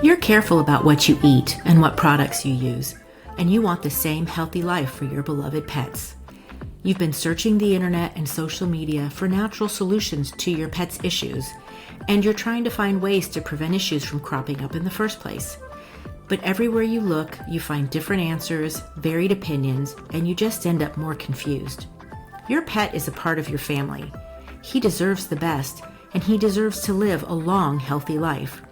You're careful about what you eat and what products you use, and you want the same healthy life for your beloved pets. You've been searching the internet and social media for natural solutions to your pet's issues, and you're trying to find ways to prevent issues from cropping up in the first place. But everywhere you look, you find different answers, varied opinions, and you just end up more confused. Your pet is a part of your family. He deserves the best, and he deserves to live a long, healthy life.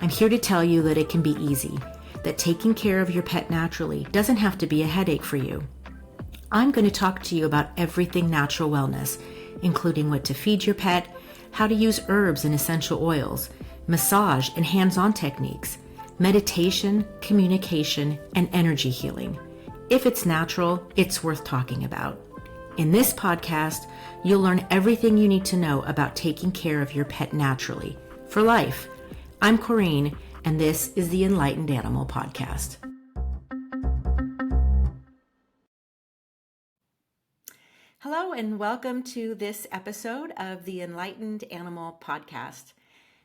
I'm here to tell you that it can be easy, that taking care of your pet naturally doesn't have to be a headache for you. I'm going to talk to you about everything natural wellness, including what to feed your pet, how to use herbs and essential oils, massage and hands-on techniques, meditation, communication, and energy healing. If it's natural, it's worth talking about. In this podcast, you'll learn everything you need to know about taking care of your pet naturally, for life. I'm Corine, and this is the Enlightened Animal Podcast. Hello, and welcome to this episode of the Enlightened Animal Podcast.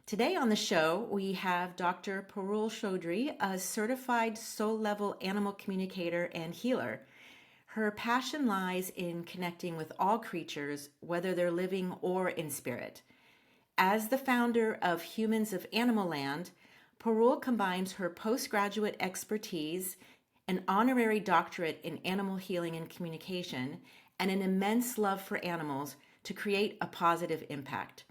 Today on the show, we have Dr. Parul Chaudhri, a certified soul-level animal communicator and healer. Her passion lies in connecting with all creatures, whether they're living or in spirit. As the founder of Humans of Animal Land, Parul combines her postgraduate expertise, an honorary doctorate in animal healing and communication, and an immense love for animals to create a positive impact.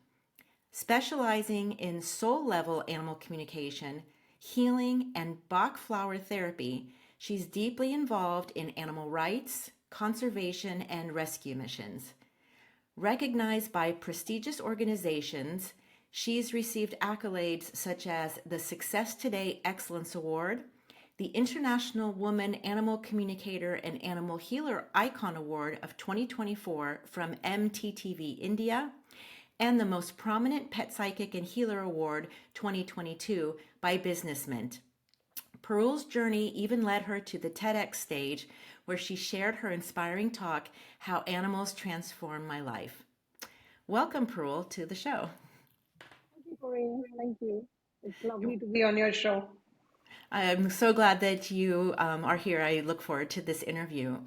Specializing in soul-level animal communication, healing, and Bach flower therapy, she's deeply involved in animal rights, conservation, and rescue missions. Recognized by prestigious organizations, she's received accolades such as the Success Today Excellence Award, the International Woman Animal Communicator and Animal Healer Icon Award of 2024 from MTTV India, and the Most Prominent Pet Psychic and Healer Award 2022 by Business Mint. Parul's journey even led her to the TEDx stage, where she shared her inspiring talk, How Animals Transform My Life. Welcome, Parul, to the show. Thank you, Corine. Thank you. It's lovely to be on your show. I'm so glad that you are here. I look forward to this interview.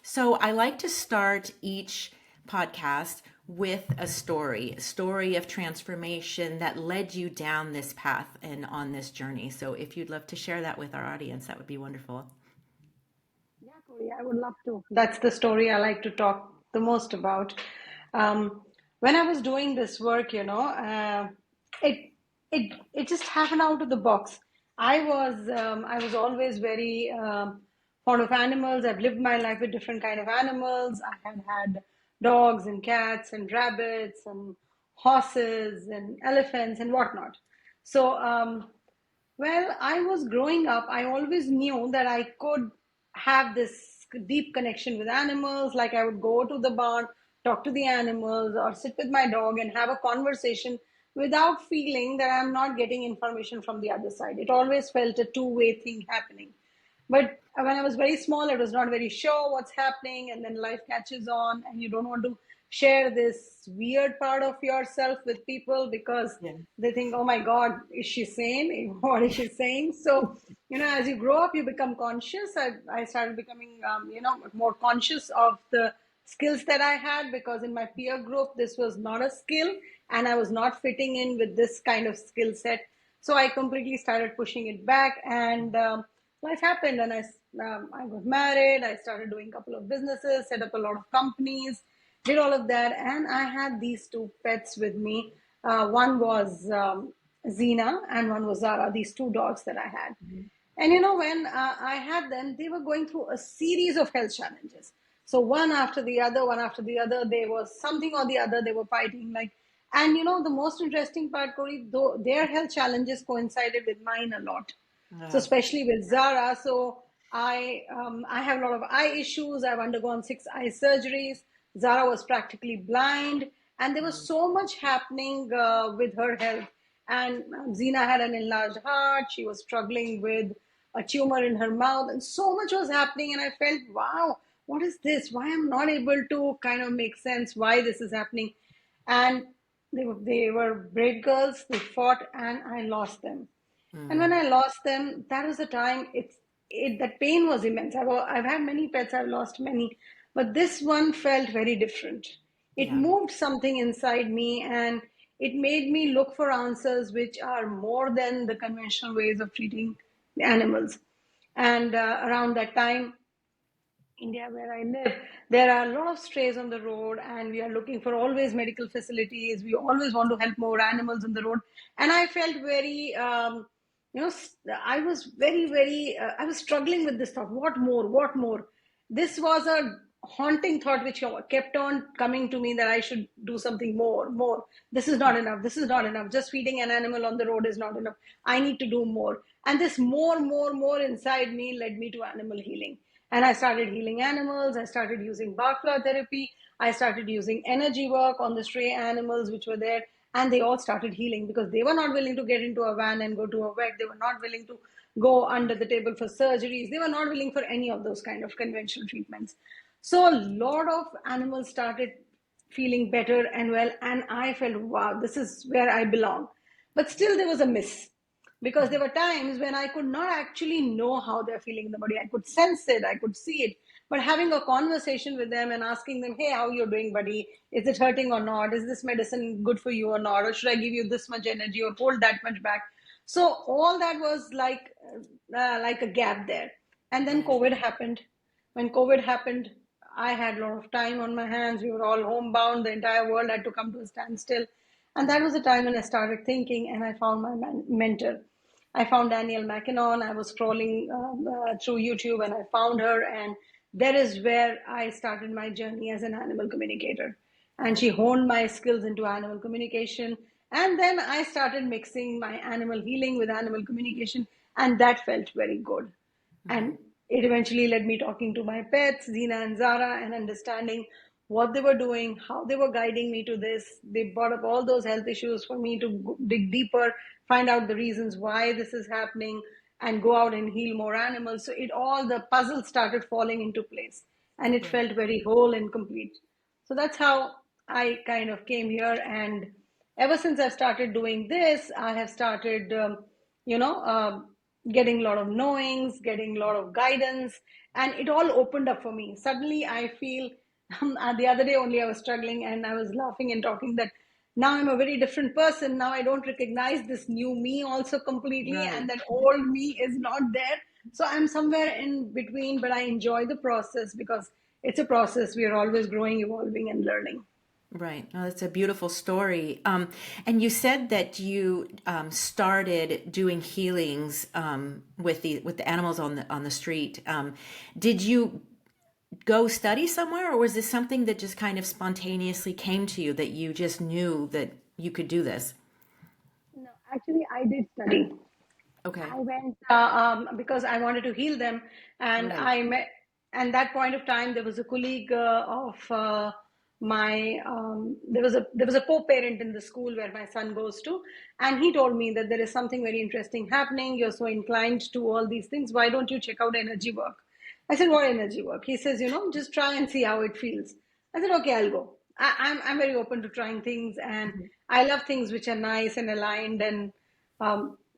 So I like to start each podcast with a story of transformation that led you down this path and on this journey. So if you'd love to share that with our audience, that would be wonderful. Yeah, Corey, I would love to. That's the story I like to talk the most about. When I was doing this work, it it just happened out of the box. I was always very fond of animals. I've lived my life with different kind of animals. I have had dogs and cats and rabbits and horses and elephants and whatnot. So well, I was growing up, I always knew that I could have this deep connection with animals. Like I would go to the barn, talk to the animals, or sit with my dog and have a conversation without feeling that I'm not getting information from the other side. It always felt a two-way thing happening. But when I was very small, I was not very sure what's happening, and then life catches on, and you don't want to share this weird part of yourself with people because Yeah. they think, oh my God, is she sane? What is she saying? So, as you grow up, you become conscious. I started becoming, more conscious of the skills that I had, because in my peer group, this was not a skill, and I was not fitting in with this kind of skill set. So I completely started pushing it back, and life happened, and I got married. I started doing a couple of businesses, set up a lot of companies, did all of that, and I had these two pets with me. One was Zena, and one was Zara. These two dogs that I had. And when I had them, they were going through a series of health challenges. So one after the other, there was something or the other they were fighting. And the most interesting part, Corey, though their health challenges coincided with mine a lot. So especially with Zara, so I have a lot of eye issues. I've undergone 6 eye surgeries. Zara was practically blind, and there was so much happening with her health. And Zena had an enlarged heart. She was struggling with a tumor in her mouth, and so much was happening. And I felt, wow, what is this? Why I'm not able to kind of make sense why this is happening? And they were brave girls. They fought, and I lost them. And when I lost them, that was the time that pain was immense. I've had many pets, I've lost many, but this one felt very different. It Yeah. moved something inside me, and it made me look for answers which are more than the conventional ways of treating the animals. And around that time, India, where I live, there are a lot of strays on the road, and we are looking for always medical facilities. We always want to help more animals on the road, and I felt very, I was I was struggling with this thought. What more? What more? This was a haunting thought which kept on coming to me that I should do something more, more. This is not enough. This is not enough. Just feeding an animal on the road is not enough. I need to do more. And this more inside me led me to animal healing. And I started healing animals. I started using Bach therapy. I started using energy work on the stray animals which were there. And they all started healing because they were not willing to get into a van and go to a vet. They were not willing to go under the table for surgeries. They were not willing for any of those kind of conventional treatments. So a lot of animals started feeling better and well. And I felt, wow, this is where I belong. But still, there was a miss because there were times when I could not actually know how they're feeling in the body. I could sense it, I could see it. But having a conversation with them and asking them, hey, how you doing, buddy? Is it hurting or not? Is this medicine good for you or not? Or should I give you this much energy or hold that much back? So all that was like a gap there. And then Right. COVID happened. When COVID happened, I had a lot of time on my hands. We were all homebound. The entire world had to come to a standstill. And that was the time when I started thinking, and I found my mentor. I found Danielle McKinnon. I was scrolling through YouTube and I found her. And that is where I started my journey as an animal communicator. And she Okay. honed my skills into animal communication. And then I started mixing my animal healing with animal communication. And that felt very good. And it eventually led me talking to my pets, Zena and Zara, and understanding what they were doing, how they were guiding me to this. They brought up all those health issues for me to dig deeper, find out the reasons why this is happening, and go out and heal more animals. So the puzzle started falling into place, and it Great. felt very whole and complete. So that's how I kind of came here. And ever since I've started doing this, I have started, you know, getting a lot of knowings, getting a lot of guidance, and it all opened up for me. Suddenly, I feel the other day only I was struggling and I was laughing and talking that now I'm a very different person. Now I don't recognize this new me also completely, Right. and that old me is not there. So I'm somewhere in between, but I enjoy the process because it's a process. We are always growing, evolving, and learning. Right. Oh, that's a beautiful story. And you said that you started doing healings with the animals on the street. Did you go study somewhere, or was this something that just kind of spontaneously came to you that you just knew that you could do this? No, actually, I did study. Okay. I went because I wanted to heal them, and Right. I met. And that point of time, there was a colleague of my. There was a co-parent in the school where my son goes to, and he told me that there is something very interesting happening. You're so inclined to all these things. Why don't you check out energy work? I said, what energy work? He says, just try and see how it feels. I said, okay, I'll go. I'm very open to trying things, and I love things which are nice and aligned and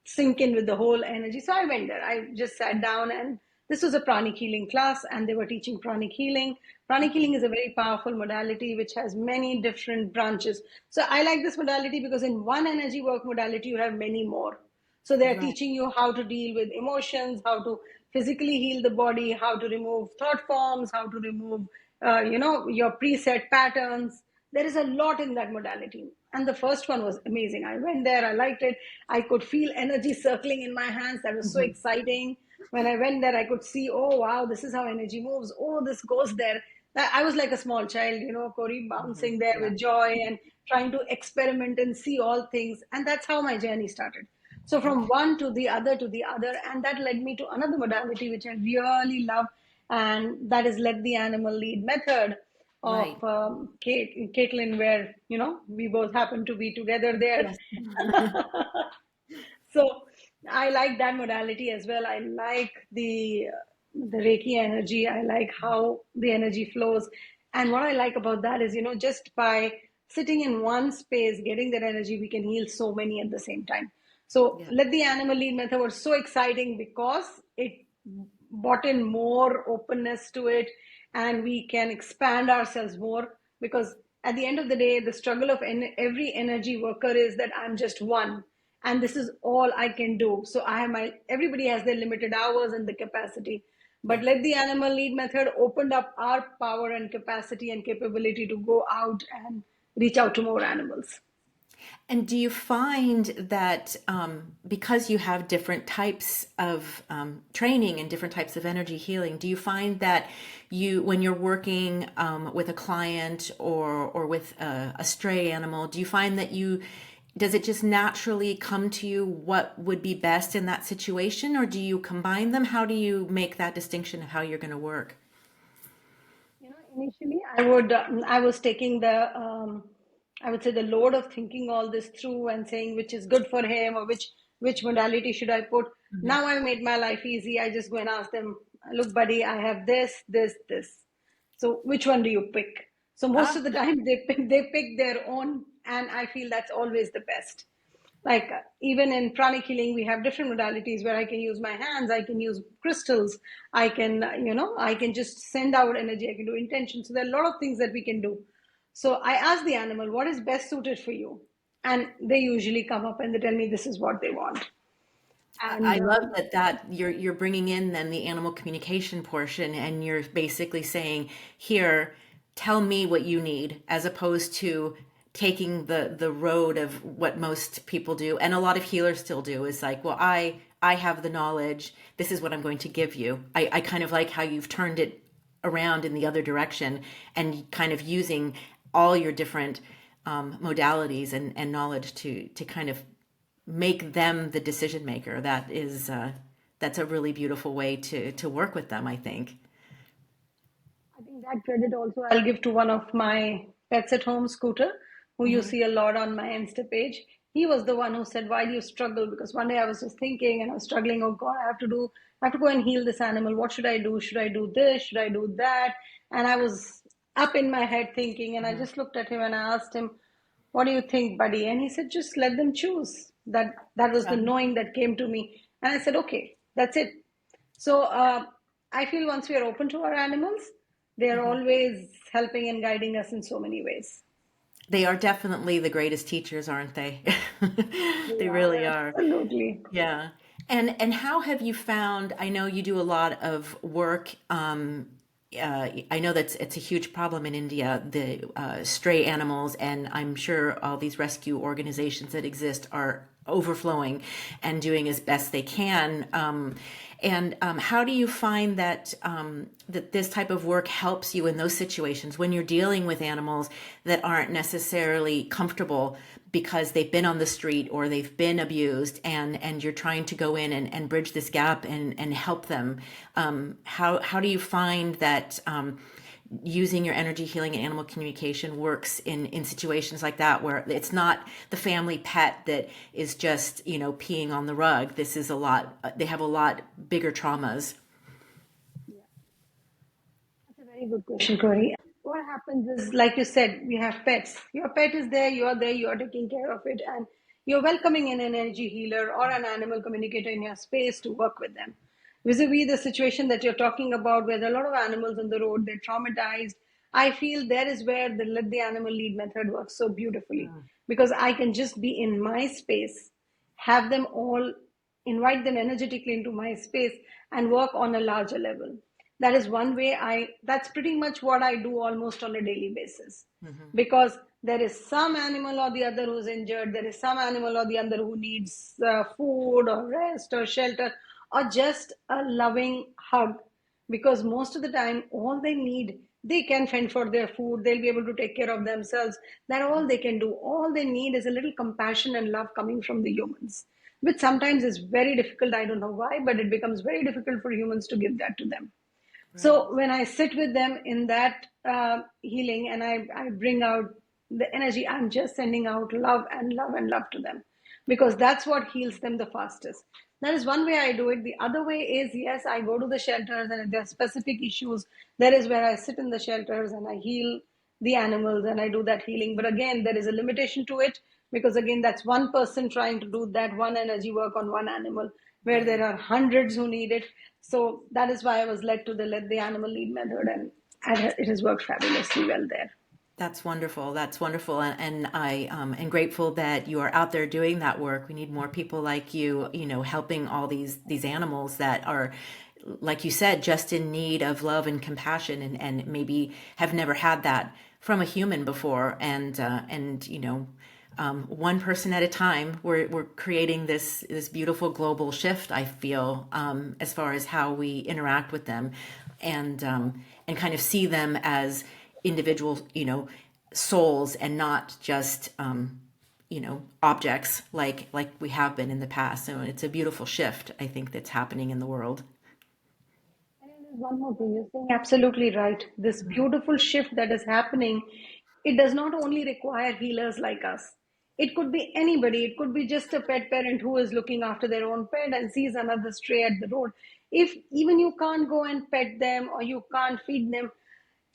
sink in with the whole energy. So I went there. I just sat down, and this was a pranic healing class, and they were teaching pranic healing. Pranic healing is a very powerful modality which has many different branches. So I like this modality because in one energy work modality, you have many more. So they're Right. teaching you how to deal with emotions, how to physically heal the body, how to remove thought forms, how to remove, your preset patterns. There is a lot in that modality. And the first one was amazing. I went there, I liked it. I could feel energy circling in my hands. That was so Mhm. exciting. When I went there, I could see, oh, wow, this is how energy moves. Oh, this goes there. I was like a small child, Corine, bouncing there Yeah. with joy and trying to experiment and see all things. And that's how my journey started. So from Okay. one to the other, and that led me to another modality which I really love, and that is let the animal lead method Right. of Caitlin, where we both happen to be together there. Yes. So I like that modality as well. I like the Reiki energy. I like how the energy flows. And what I like about that is, just by sitting in one space, getting that energy, we can heal so many at the same time. So Yeah. let the animal lead method was so exciting because it brought in more openness to it, and we can expand ourselves more. Because at the end of the day, the struggle of every energy worker is that I'm just one, and this is all I can do. So I have my everybody has their limited hours and the capacity. But Yes. let the animal lead method opened up our power and capacity and capability to go out and reach out to more animals. And do you find that because you have different types of training and different types of energy healing, do you find that when you're working with a client or with a stray animal, do you find that does it just naturally come to you what would be best in that situation, or do you combine them? How do you make that distinction of how you're going to work? Initially, I was taking I would say the load of thinking all this through and saying which is good for him or which modality should I put. Mhm. Now I made my life easy. I just go and ask them, look, buddy, I have this. So which one do you pick? So most Ah, of the time they pick their own, and I feel that's always the best. Like even in pranic healing we have different modalities where I can use my hands, I can use crystals, I can I can just send out energy, I can do intention. So there are a lot of things that we can do. So I ask the animal what is best suited for you, and they usually come up and they tell me this is what they want. I And love that you're bringing in then the animal communication portion, and you're basically saying, here, tell me what you need, as opposed to taking the road of what most people do, and a lot of healers still do, is like, well, I have the knowledge, this is what I'm going to give you. I kind of like how you've turned it around in the other direction, and kind of using all your different modalities and knowledge to kind of make them the decision maker. That's a really beautiful way to work with them, I think. I think that credit also I'll give to one of my pets at home, Scooter, who you Hmm. see a lot on my Insta page. He was the one who said, "Why do you struggle?" Because one day I was just thinking and I was struggling. Oh God, I have to go and heal this animal. What should I do? Should I do this? Should I do that? And I was up in my head thinking, and I Hmm. just looked at him and I asked him, "What do you think, buddy?" And he said, "Just let them choose." That was the Yeah. knowing that came to me, and I said, "Okay, that's it." So I feel once we are open to our animals, they are Hmm. always helping and guiding us in so many ways. They are definitely the greatest teachers, aren't they? They They really are are. absolutely. Yeah. And how have you found, I know you do a lot of work. I know that it's a huge problem in India, the stray animals, and I'm sure all these rescue organizations that exist are overflowing and doing as best they can. And how do you find that this type of work helps you in those situations when you're dealing with animals that aren't necessarily comfortable because they've been on the street or they've been abused, and you're trying to go in and bridge this gap and help them? How do you find that using your energy healing and animal communication works in situations like that, where it's not the family pet that is just peeing on the rug? This is a lot, they have a lot bigger traumas. That's a very good question, Corey. What happens is, like you said, we have pets. Your pet is there, you are taking care of it, and you're welcoming an energy healer or an animal communicator in your space to work with them. Vis-a-vis the situation that you're talking about, where there are a lot of animals on the road, they're traumatized, I feel there is where the let the animal lead method works so beautifully, because I can just be in my space, have them all, invite them energetically into my space, and work on a larger level. That is one way that's pretty much what I do almost on a daily basis. Hmm. Because there is some animal or the other who's injured, there is some animal or the other who needs food or rest or shelter or just a loving hug. Because most of the time all they need, they can fend for their food, they'll be able to take care of themselves. That all they can do, all they need is a little compassion and love coming from the humans, which sometimes is very difficult. I don't know why, but it becomes very difficult for humans to give that to them. Right. So when I sit with them in that healing, and I bring out the energy, I'm just sending out love and love and love to them, because that's what heals them the fastest. That is one way I do it. The other way is, yes, I go to the shelters, and if there are specific issues, there is where I sit in the shelters and I heal the animals and I do that healing. But again, there is a limitation to it, because again, that's one person trying to do that one energy work on one animal, where there are hundreds who need it. So that is why I was led to the let the animal lead method, and it has worked fabulously well there. That's wonderful. That's wonderful. And I am grateful that you are out there doing that work. We need more people like you know, helping all these animals that are, like you said, just in need of love and compassion, and maybe have never had that from a human before. And you know, one person at a time, we're creating this beautiful global shift, I feel, as far as how we interact with them, and kind of see them as individual, you know, souls, and not just you know, objects like we have been in the past. So it's a beautiful shift, I think, that's happening in the world. And there's one more thing, you're saying absolutely right. This beautiful shift that is happening, it does not only require healers like us. It could be anybody. It could be just a pet parent who is looking after their own pet and sees another stray at the road. If even you can't go and pet them or you can't feed them,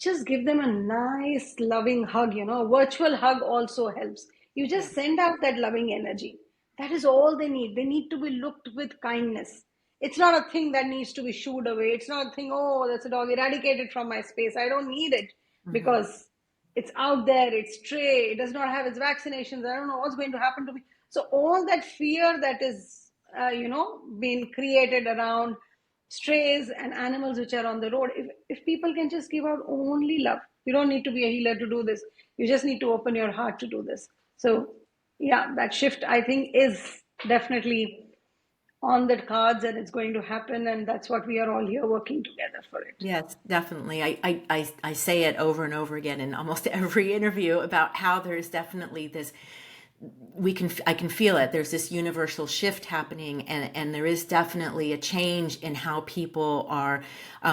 just give them a nice loving hug. A virtual hug also helps. You just Yes. send out that loving energy. That is all they need. They need to be looked with kindness. It's not a thing that needs to be shooed away. It's not a thing, oh, that's a dog, eradicate it from my space. I don't need it, Hmm. because it's out there, it's stray, it does not have its vaccinations, I don't know what's going to happen to me. So all that fear that is being created around strays and animals which are on the road, if people can just give out only love, you don't need to be a healer to do this. You just need to open your heart to do this. So yeah, that shift, I think, is definitely on the cards, and it's going to happen, and that's what we are all here working together for it. Yes, definitely. I say it over and over again in almost every interview about how there's definitely this, I can feel it. There's this universal shift happening, and there is definitely a change in how people are,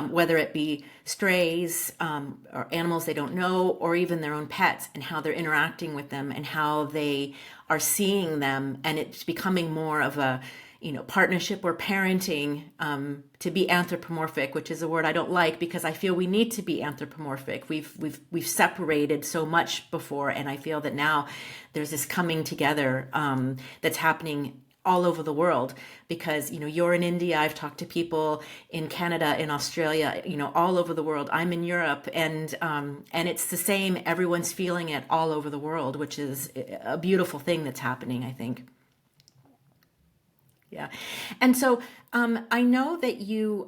whether it be strays, or animals they don't know, or even their own pets, and how they're interacting with them, and how they are seeing them, and it's becoming more of a, you know, partnership or parenting, to be anthropomorphic, which is a word I don't like, because I feel we need to be anthropomorphic. We've separated so much before, and I feel that now there's this coming together, that's happening all over the world, because, you know, you're in India, I've talked to people in Canada, in Australia, you know, all over the world. I'm in Europe, and it's the same. Everyone's feeling it all over the world, which is a beautiful thing that's happening, I think. Yeah. And so, I know that you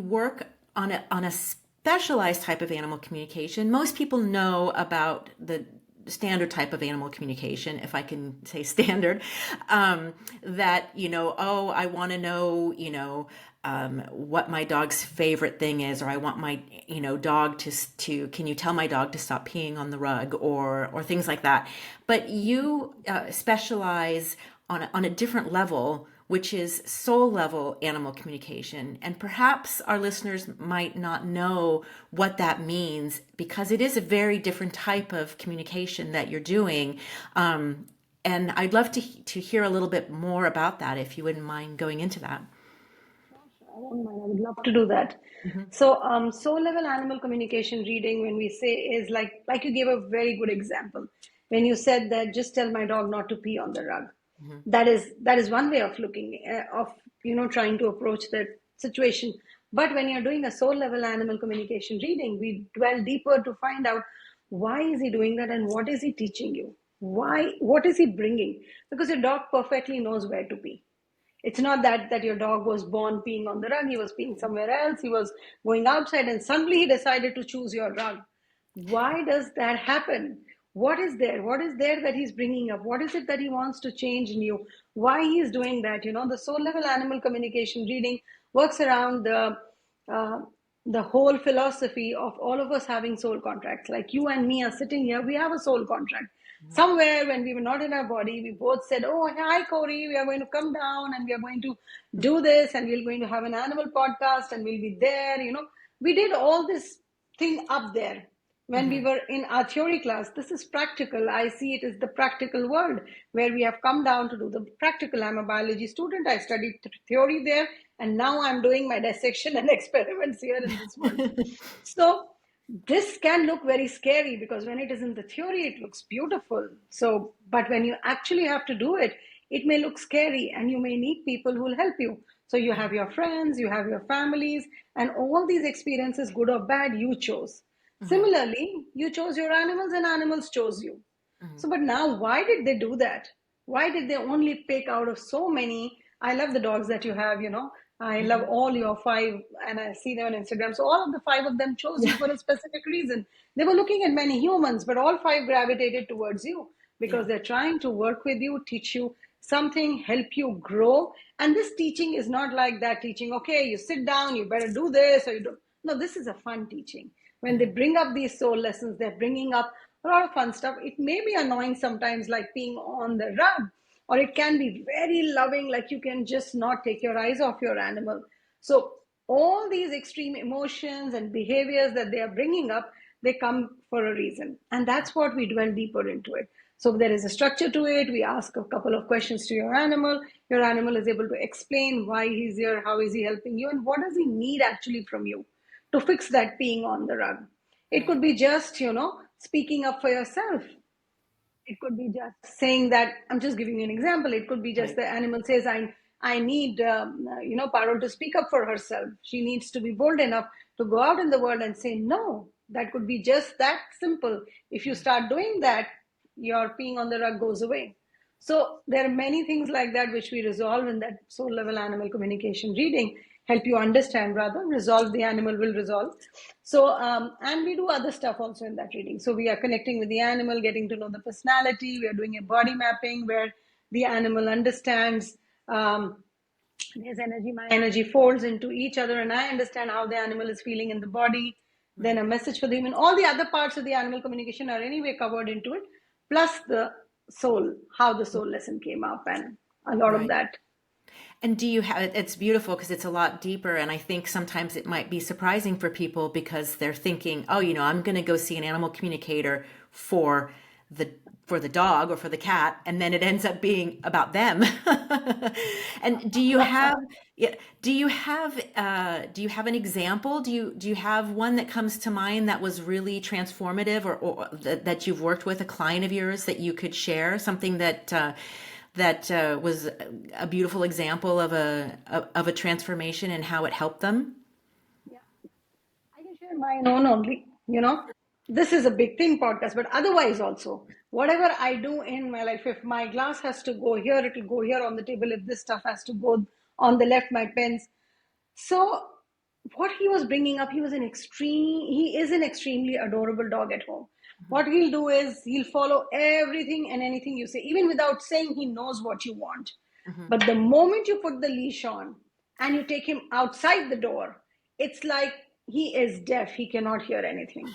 work on a specialized type of animal communication. Most people know about the standard type of animal communication, if I can say standard, that, you know, oh, I want to know, you know, what my dog's favorite thing is, or I want my, you know, dog can you tell my dog to stop peeing on the rug, or things like that. But you specialize on a different level, which is soul level animal communication. And perhaps our listeners might not know what that means, because it is a very different type of communication that you're doing. And I'd love to hear a little bit more about that, if you wouldn't mind going into that. I don't mind. I would love to do that. Hmm. So, soul level animal communication reading, when we say, is like you gave a very good example when you said that just tell my dog not to pee on the rug. Hmm. That is one way of looking of trying to approach that situation. But when you're doing a soul level animal communication reading, we dwell deeper to find out why is he doing that and what is he teaching you. What is he bringing? Because your dog perfectly knows where to pee. It's not that your dog was born peeing on the rug. He was peeing somewhere else. He was going outside, and suddenly he decided to choose your rug. Why does that happen? What is there? What is there that he's bringing up? What is it that he wants to change in you? Why he's doing that? The soul level animal communication reading works around uh, the whole philosophy of all of us having soul contracts. Like you and me are sitting here, we have a soul contract. Somewhere when we were not in our body, we both said, oh, hi, Corey, we are going to come down and we are going to do this and we're going to have an animal podcast and we'll be there. We did all this thing up there when we Hmm. were in our theory class. This is practical. I see it as the practical world where we have come down to do the practical. I'm a biology student. I studied theory there, and now I'm doing my dissection and experiments here in this world. So This can look very scary because when it is in the theory, it looks beautiful. So, but when you actually have to do it, it may look scary and you may need people who will help you. So, you have your friends, you have your families, and all these experiences, good or bad, you chose. Mm-hmm. Similarly, you chose your animals and animals chose you. Mm-hmm. So, but now, why did they do that? Why did they only pick out of so many? I love the dogs that you have, you know. I love Mm-hmm. all your five, and I see them on Instagram. So, all of the five of them chose you for a specific reason. They were looking at many humans, but all five gravitated towards you Yeah. because they're trying to work with you, teach you something, help you grow. And this teaching is not like that teaching, okay, you sit down, you better do this, or you don't. No, this is a fun teaching. When they Mm-hmm. bring up these soul lessons, they're bringing up a lot of fun stuff. It may be annoying sometimes, like being on the rug, or it can be very loving, like you can just not take your eyes off your animal. So, all these extreme emotions and behaviors that they are bringing up, they come for a reason. And that's what we dwell deeper into it. So, there is a structure to it. We ask a couple of questions to your animal. Your animal is able to explain why he's here, how is he helping you, and what does he need actually from you to fix that peeing on the rug. It Right. could be just, speaking up for yourself. It could be just saying that, I'm just giving you an example. It could be just Right. the animal says, I need, Parul to speak up for herself. She needs to be bold enough to go out in the world and say no. That could be just that simple. If you start doing that, your peeing on the rug goes away. So there are many things like that which we resolve in that soul level animal communication reading, help you understand rather, resolve the animal will resolve. So, and we do other stuff also in that reading. So we are connecting with the animal, getting to know the personality. We are doing a body mapping where the animal understands his energy, my energy folds into each other, and I understand how the animal is feeling in the body. Then Right. a message for the human. All the other parts of the animal communication are anyway covered into it, plus the soul, how the soul lesson came up, and a lot of Right. that. And do you have it's beautiful because it's a lot deeper. And I think sometimes it might be surprising for people because they're thinking, oh, I'm going to go see an animal communicator for the for the dog or for the cat, and then it ends up being about them. And yeah, do you have an example? Do you have one that comes to mind that was really transformative, or that you've worked with a client of yours that you could share something that was a beautiful example of a transformation and how it helped them? Yeah, I can share mine own only. This is a big thing podcast, but otherwise also, whatever I do in my life, if my glass has to go here, it will go here on the table. If this stuff has to go on the left, my pens. So, what he was bringing up, he is an extremely adorable dog at home. What he'll do is he'll follow everything and anything you say, even without saying he knows what you want. Hmm. But the moment you put the leash on and you take him outside the door, it's like he is deaf, he cannot hear anything.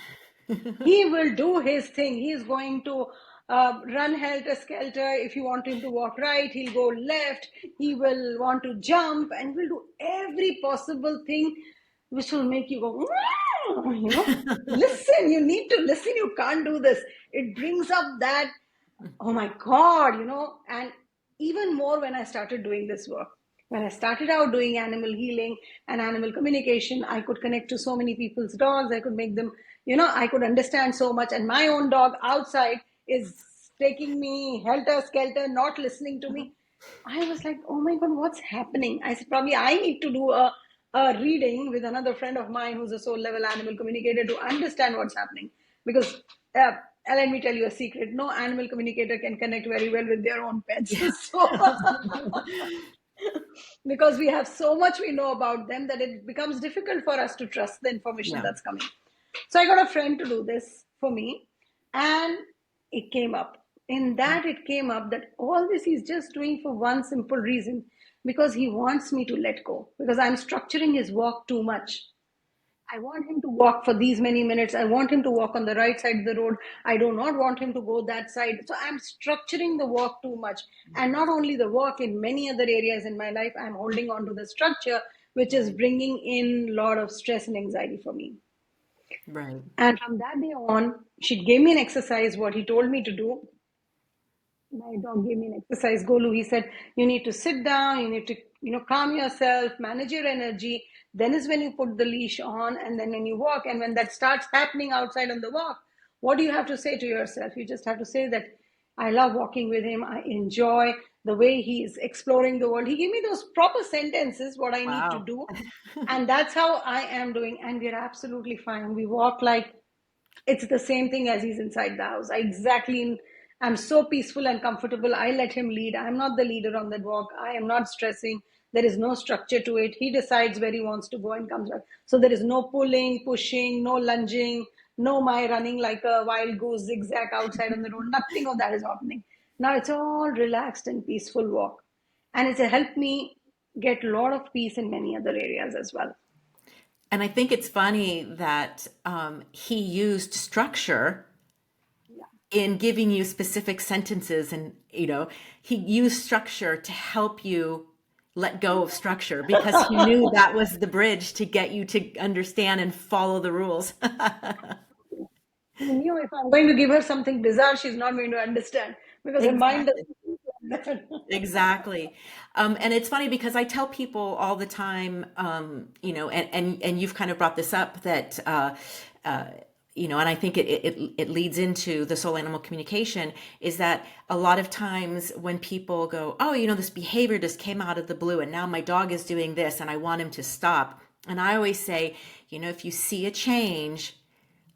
He will do his thing. He is going to run helter skelter. If you want him to walk right, he'll go left. He will want to jump and will do every possible thing which will make you go, listen, you need to listen. You can't do this. It brings up that, oh my God, and even more when I started doing this work. When I started out doing animal healing and animal communication, I could connect to so many people's dogs. I could make them, I could understand so much. And my own dog outside is taking me helter skelter, not listening to me. I was like, oh my God, what's happening? I said, probably I need to do a reading with another friend of mine who's a soul level animal communicator to understand what's happening. Because let me tell you a secret, no animal communicator can connect very well with their own pets. Yeah. So, because we have so much we know about them that it becomes difficult for us to trust the information Yeah. that's coming. So I got a friend to do this for me, and it came up. In that, it came up that all this he's just doing for one simple reason, because he wants me to let go, because I'm structuring his walk too much. I want him to walk for these many minutes. I want him to walk on the right side of the road. I do not want him to go that side. So I'm structuring the walk too much. And not only the walk, in many other areas in my life, I'm holding on to the structure, which is Right. bringing in a lot of stress and anxiety for me. Right. And from that day on, she gave me an exercise, what he told me to do. My dog gave me an exercise, Golu. He said, you need to sit down, you need to calm yourself, manage your energy. Then is when you put the leash on, and then when you walk, and when that starts happening outside on the walk, what do you have to say to yourself? You just have to say that I love walking with him. I enjoy the way he is exploring the world. He gave me those proper sentences, what I need to Wow. do. And that's how I am doing. And we're absolutely fine. We walk like it's the same thing as he's inside the house. I'm so peaceful and comfortable. I let him lead. I'm not the leader on that walk. I am not stressing. There is no structure to it. He decides where he wants to go and comes back. So there is no pulling, pushing, no lunging, no my running like a wild goose zigzag outside on the road. Nothing of that is happening. Now it's all relaxed and peaceful walk. And it's helped me get a lot of peace in many other areas as well. And I think it's funny that he used structure in giving you specific sentences, and he used structure to help you let go of structure because he knew that was the bridge to get you to understand and follow the rules. He knew if I'm going to give her something bizarre, she's not going to understand because her mind Exactly. doesn't think like that. Exactly. And it's funny because I tell people all the time, and you've kind of brought this up that, uh, and I think it leads into the soul animal communication is that a lot of times when people go, oh, this behavior just came out of the blue and now my dog is doing this and I want him to stop. And I always say, if you see a change,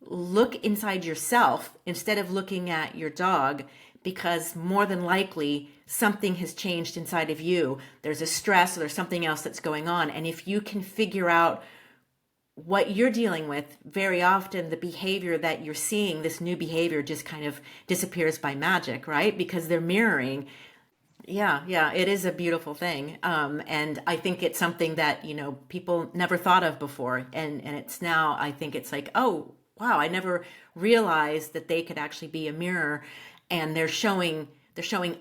look inside yourself instead of looking at your dog, because more than likely something has changed inside of you. There's a stress or there's something else that's going on. And if you can figure out what you're dealing with, very often the behavior that you're seeing, this new behavior just kind of disappears by magic, right? Because they're mirroring. Yeah, it is a beautiful thing. And I think it's something that, people never thought of before. And it's now, I think it's like, oh, wow, I never realized that they could actually be a mirror, and they're showing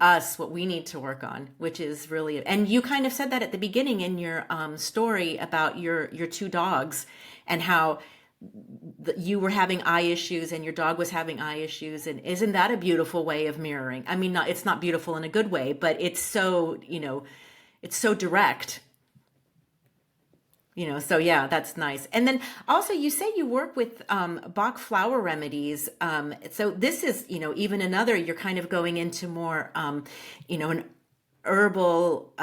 us what we need to work on, which is really, and you kind of said that at the beginning in your story about your two dogs and how you were having eye issues and your dog was having eye issues. And isn't that a beautiful way of mirroring? I mean, it's not beautiful in a good way, but it's so, it's so direct. So yeah, that's nice. And then also you say you work with Bach flower remedies. So this is, even another, you're kind of going into more, an herbal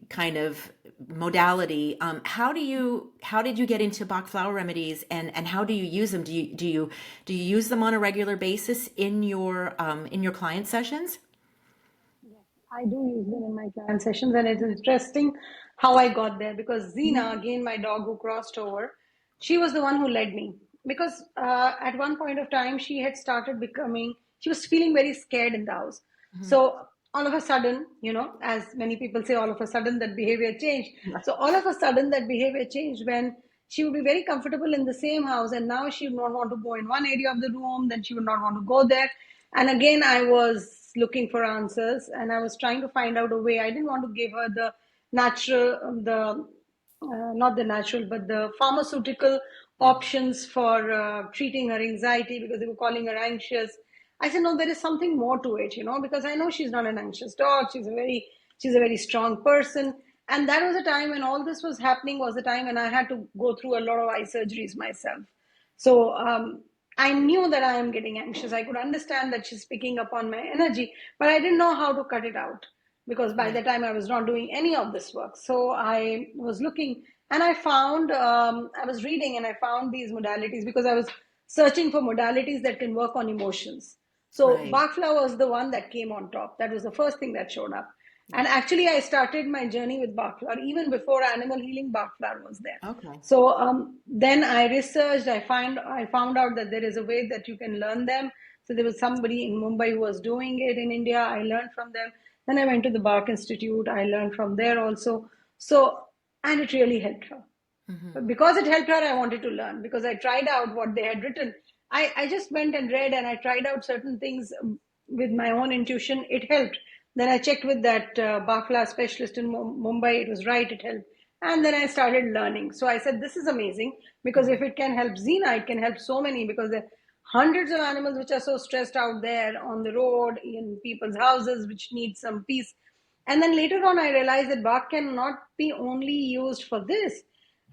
kind of modality. How did you get into Bach flower remedies, and how do you use them? Do you use them on a regular basis in your client sessions? I do use them in my client sessions, and it's interesting how I got there because Zena, again, my dog who crossed over, she was the one who led me. Because at one point of time, she had started she was feeling very scared in the house. Mhm. So all of a sudden, as many people say, all of a sudden that behavior changed. So all of a sudden that behavior changed when she would be very comfortable in the same house, and now she would not want to go in one area of the room, then she would not want to go there. And again, I was looking for answers, and I was trying to find out a way. I didn't want to give her the natural, the not the natural, but the pharmaceutical Yeah. options for treating her anxiety because they were calling her anxious. I said, no, there is something more to it, because I know she's not an anxious dog. She's a very strong person. And that was a time when all this was happening, was the time when I had to go through a lot of eye surgeries myself. So I knew that I am getting anxious. I could understand that she's picking up on my energy, but I didn't know how to cut it out because by the Right. time I was not doing any of this work. So I was looking and I was reading and I found these modalities because I was searching for modalities that can work on emotions. So Right. Bach flower was the one that came on top. That was the first thing that showed up. Yeah. And actually, I started my journey with Bach flower even before animal healing. Bach flower was there. Okay. So then I researched. I found out that there is a way that you can learn them. So there was somebody in Mumbai who was doing it in India. I learned from them. Then I went to the Bach Institute. I learned from there also. So and it really helped her. Hmm. But because it helped her, I wanted to learn because I tried out what they had written. I just went and read and I tried out certain things with my own intuition. It helped. Then I checked with that Bafla specialist in Mumbai. It was right. It helped. And then I started learning. So I said, this is amazing because if it can help Xena, it can help so many because there are hundreds of animals which are so stressed out there on the road, in people's houses, which need some peace. And then later on, I realized that Bach cannot be only used for this.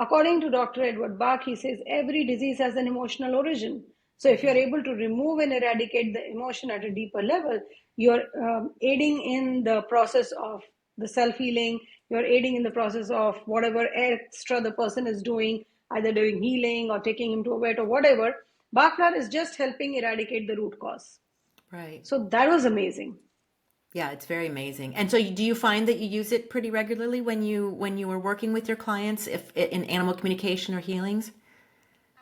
According to Dr. Edward Bach, he says every disease has an emotional origin. So if you're able to remove and eradicate the emotion at a deeper level, you're aiding in the process of the self-healing. You're aiding in the process of whatever extra the person is doing, either doing healing or taking him to a vet or whatever. Bach is just helping eradicate the root cause. Right. So that was amazing. Yeah, it's very amazing. And so do you find that you use it pretty regularly when you were working with your clients if in animal communication or healings?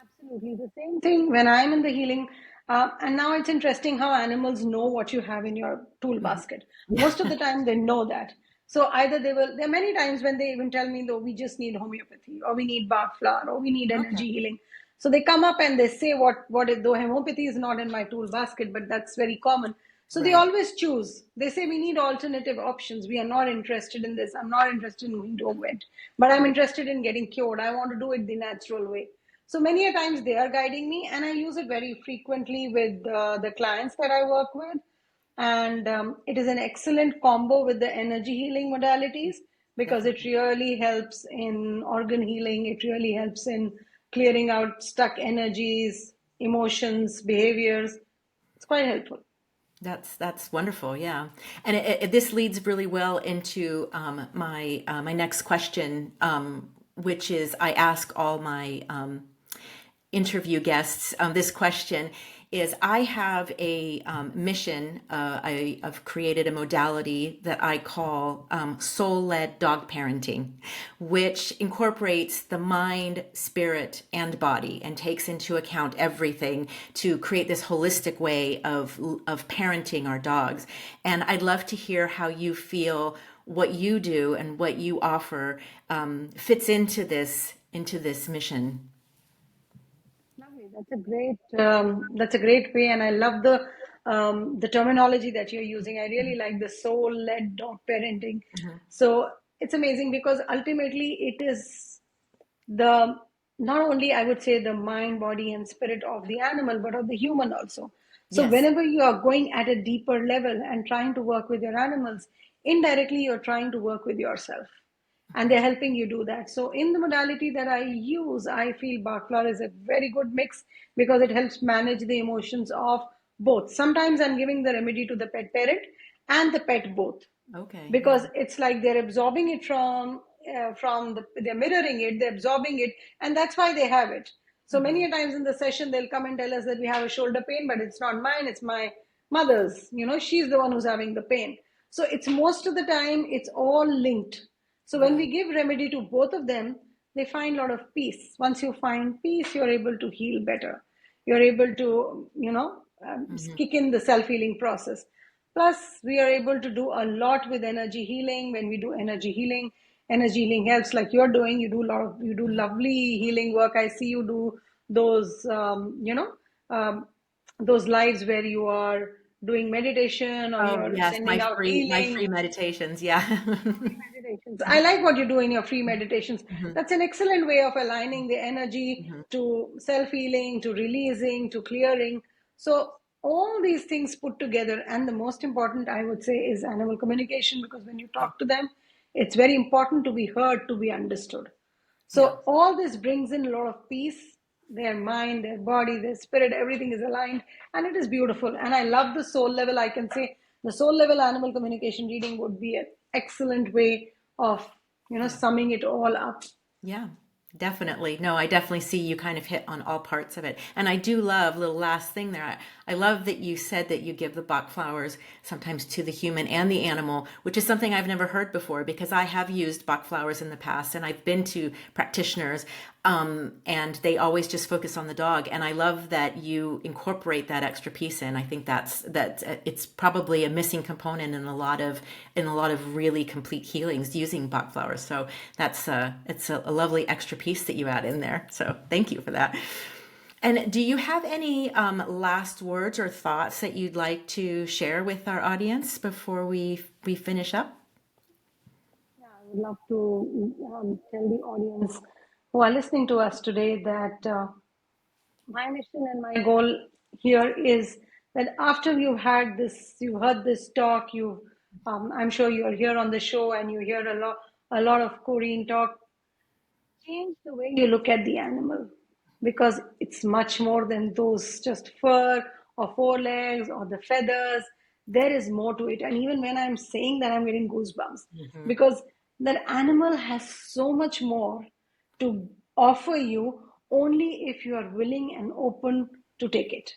Absolutely. The same thing when I'm in the healing. And now it's interesting how animals know what you have in your tool Mhm. basket. Yeah. Most of the time, they know that. So either there are many times when they even tell me, though, we just need homeopathy, or we need Bach flower, or we need Okay. energy healing. So they come up and they say what is, though homeopathy is not in my tool basket, but that's very common. So they Right. always choose. They say we need alternative options. We are not interested in this. I'm not interested in going to a vet, but I'm interested in getting cured. I want to do it the natural way. So many a times they are guiding me, and I use it very frequently with the clients that I work with. And it is an excellent combo with the energy healing modalities because it Definitely. really helps in organ healing. It really helps in clearing out stuck energies, emotions, behaviors. It's quite helpful. That's wonderful. Yeah. And this leads really well into my next question, which is I ask all my interview guests this question is I have a mission. I've created a modality that I call soul-led dog parenting, which incorporates the mind, spirit, and body and takes into account everything to create this holistic way of parenting our dogs. And I'd love to hear how you feel what you do and what you offer fits into this mission. Lovely. That's a great way, and I love the terminology that you're using. I really like the soul-led dog parenting. Mhm. So it's amazing because ultimately it is the not only I would say the mind, body, and spirit of the animal, but of the human also. So Yes. whenever you are going at a deeper level and trying to work with your animals, indirectly you're trying to work with yourself, and they're helping you do that. So in the modality that I use, I feel Baklar is a very good mix because it helps manage the emotions of both. Sometimes I'm giving the remedy to the pet parent and the pet both, Okay. Yeah. because it's like they're absorbing it they're mirroring it, they're absorbing it, and that's why they have it. So many Hmm. a times in the session they'll come and tell us that we have a shoulder pain, but it's not mine, it's my mother's. She's the one who's having the pain. So it's most of the time it's all linked. So when we Right. give remedy to both of them, they find a lot of peace. Once you find peace, you're able to heal better. You're able to, Hmm. kick in the self-healing process. Plus, we are able to do a lot with energy healing. When we do energy healing helps like you're doing. You do lovely healing work. I see you do those, um, those lives where you are doing meditation or Oh, you're yes, sending out my healing. free meditations. Yeah. Free meditations. I like what you do in your free meditations. Hmm. That's an excellent way of aligning the energy Hmm. to self healing, to releasing, to clearing. So, all these things put together, and the most important, I would say, is animal communication, because when you Yeah. talk to them, it's very important to be heard, to be understood. Yeah. So, all this brings in a lot of peace. Their mind, their body, their spirit, everything is aligned, and it is beautiful. And I love the soul level. I can say the soul level animal communication reading would be an excellent way of Yeah. summing it all up. Yeah, definitely. No, I definitely see you kind of hit on all parts of it. And I do love, little last thing there, I love that you said that you give the Bach flowers sometimes to the human and the animal, which is something I've never heard before because I have used Bach flowers in the past and I've been to practitioners and they always just focus on the dog. And I love that you incorporate that extra piece in. I think that it's probably a missing component in a lot of really complete healings using Bach flowers. So that's it's a lovely extra piece that you add in there. So thank you for that. And do you have any last words or thoughts that you'd like to share with our audience before we finish up? Yeah, I would love to tell the audience who are listening to us today that my mission and my goal here is that after you've heard this talk, you've I'm sure you're here on the show and you hear a lot of Corine talk. Change the way you look at the animal, because it's much more than those just fur or forelegs or the feathers. There is more to it. And even when I'm saying that, I'm getting goosebumps Hmm. because that animal has so much more to offer you only if you are willing and open to take it.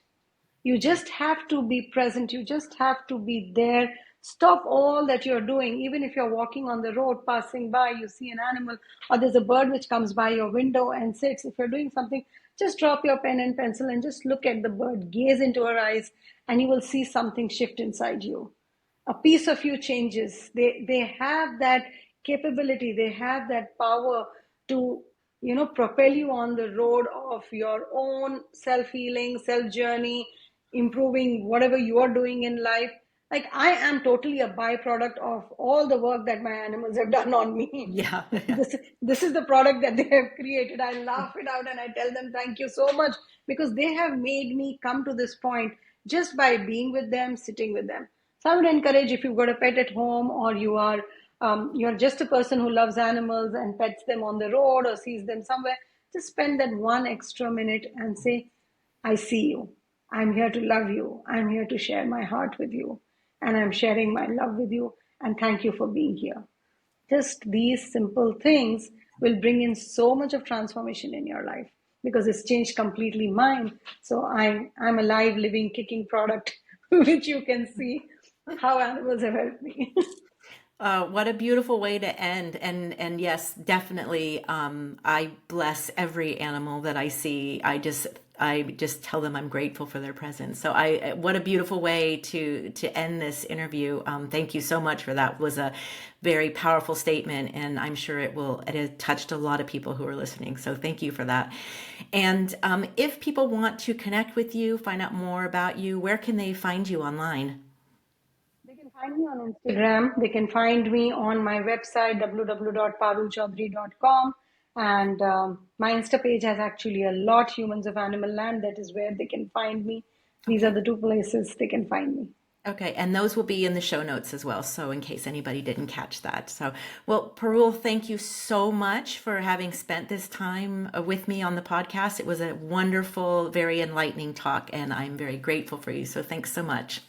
You just have to be present. You just have to be there. Stop all that you're doing. Even if you're walking on the road, passing by, you see an animal, or there's a bird which comes by your window and sits. If you're doing something, just drop your pen and pencil and just look at the bird, gaze into her eyes, and you will see something shift inside you. A piece of you changes. They have that capability, they have that power to propel you on the road of your own self healing, self journey, improving whatever you are doing in life. Like, I am totally a byproduct of all the work that my animals have done on me. Yeah. This is the product that they have created. I laugh it out and I tell them thank you so much, because they have made me come to this point just by being with them, sitting with them. So I would encourage, if you've got a pet at home, or you're just a person who loves animals and pets them on the road or sees them somewhere, just spend that one extra minute and say, I see you. I'm here to love you. I'm here to share my heart with you. And I'm sharing my love with you. And thank you for being here. Just these simple things will bring in so much of transformation in your life, because it's changed completely mine. So I'm a live, living, kicking product, which you can see how animals have helped me. What a beautiful way to end. And yes, definitely. I bless every animal that I see. I just tell them I'm grateful for their presence. So what a beautiful way to end this interview. Thank you so much for that. It was a very powerful statement, and I'm sure it has touched a lot of people who are listening. So thank you for that. And if people want to connect with you, find out more about you, where can they find you online? They can find me on Instagram. They can find me on my website, www.parulchaudhri.com. And my Insta page has actually a lot, Humans of Animal Land. That is where they can find me. These are Okay. the two places they can find me. Okay, and those will be in the show notes as well. So, in case anybody didn't catch that. So, well, Parul, thank you so much for having spent this time with me on the podcast. It was a wonderful, very enlightening talk, and I'm very grateful for you. So, thanks so much.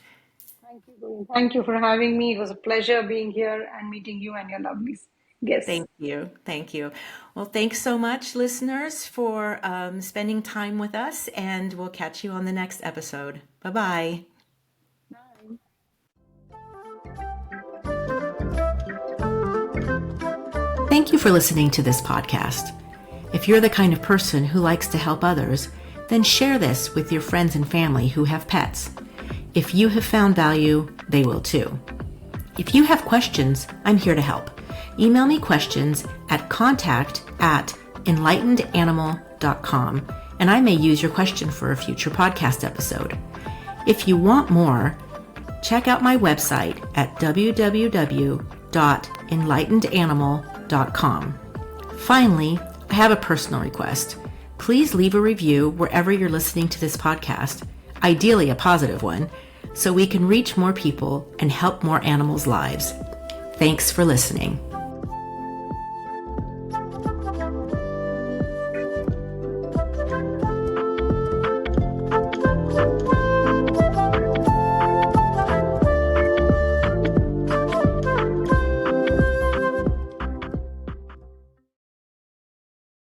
Thank you, Gureen. Thank you for having me. It was a pleasure being here and meeting you and your lovely guests. Thank you. Thank you. Well, thanks so much, listeners, for spending time with us, and we'll catch you on the next episode. Bye bye. Bye. Thank you for listening to this podcast. If you're the kind of person who likes to help others, then share this with your friends and family who have pets. If you have found value, they will too. If you have questions, I'm here to help. Email me questions at contact@enlightenedanimal.com, and I may use your question for a future podcast episode. If you want more, check out my website at www.enlightenedanimal.com. Finally, I have a personal request. Please leave a review wherever you're listening to this podcast, ideally a positive one, so we can reach more people and help more animals' lives. Thanks for listening.